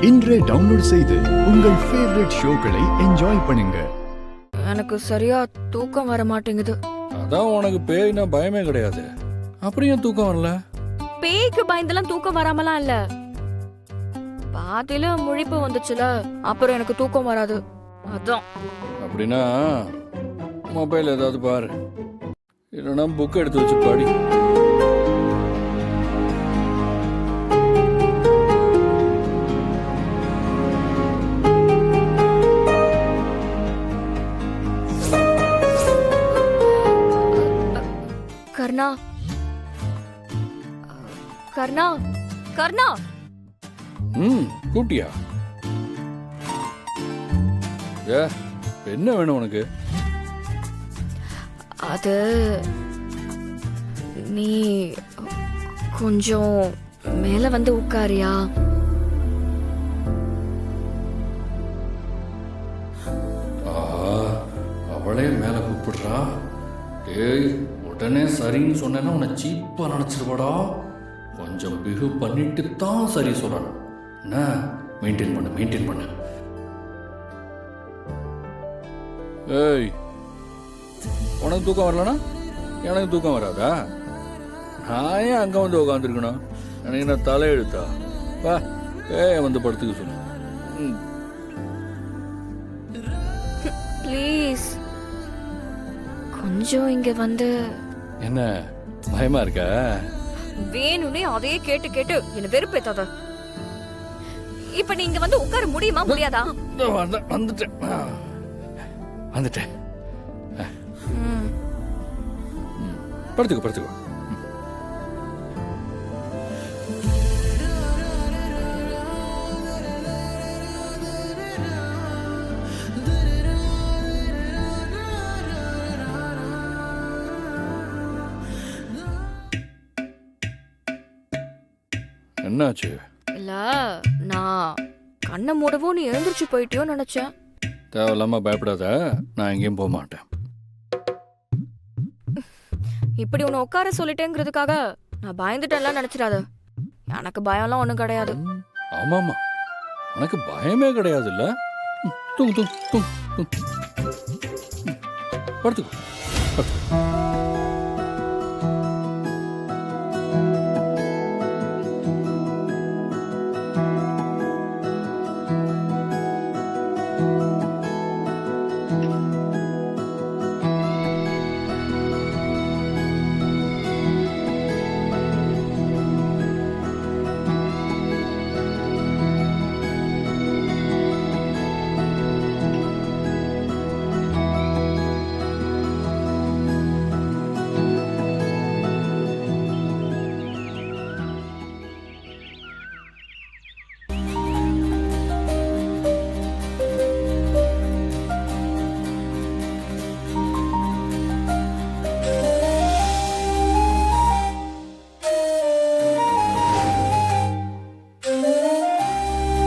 இன்றே டவுன்லோட் செய்து உங்கள் ஃபேவரட் ஷோக்களை என்ஜாய் பண்ணுங்க. எனக்கு சரியா தூக்கம் வர மாட்டேங்குது. அதான் உனக்கு பேய்னா பயமே கிடையாது. அப்படியும் தூக்கம் வரல? பேய்க்கு பயந்தெல்லாம் தூக்கம் வராமலாம் இல்ல. பாதியில முழிப்பு வந்துச்சுல, அப்புறம் எனக்கு தூக்கம் வராது. அதான். அப்படின்னா மொபைல் ஏதாவது பாரு, இல்லைன்னா புக் எடுத்து வச்சு படி. கர்ணா, கர்ணா, கர்ணா. கூட்டியா? என்ன வேணும் உனக்கு? அது நீ கொஞ்சம் மேல வந்து உட்காரியா? அவளே மேல கூப்பிடுறா. டேய், உடனே சரின்னு சொன்னேன்னா உன்னை சீப்பா நினைச்சிருவாடா. கொஞ்சம் பிகு பண்ணிட்டு தான் சரி சொல்லணும். என்ன மெயின்டைன் பண்ணு. ஏய், உனக்கு தூக்கம் வரலனா எனக்கு தூக்கம் வராதா? நான் ஏன் அங்கே வந்து உட்காந்துருக்கணும்? எனக்கு நான் தலையெழுத்தா? வா, வந்து படுத்துக்க சொல்லு. ப்ளீஸ் கொஞ்சம் இங்க வந்து. என்ன பயமா இருக்கா? வேணும்னே அதே கேட்டு கேட்டு என்ன வெறுப்பேத்தாத. இப்ப நீங்க வந்து உட்கார முடியுமா முடியாதா? வந்துட்டேன். படுத்துக்கோ. என்னாச்சு? இல்ல, நான் கண்ணை மூடவும் நீ எழுந்திருச்சு போயிட்டியோன்னு நினைச்சேன். தேவையில்லாம பயப்படாத, நான் எங்கேயும் போக மாட்டேன். இப்படி உன்னை உட்கார சொல்லிட்டேங்கிறதுக்காக நான் பயந்துட்டேன்லாம் நினைச்சிடாத. எனக்கு பயம்லாம் ஒண்ணும் கிடையாது. ஆமாமா, உனக்கு பயமே கிடையாது இல்ல? தூங்கு. படுத்துக்கோ.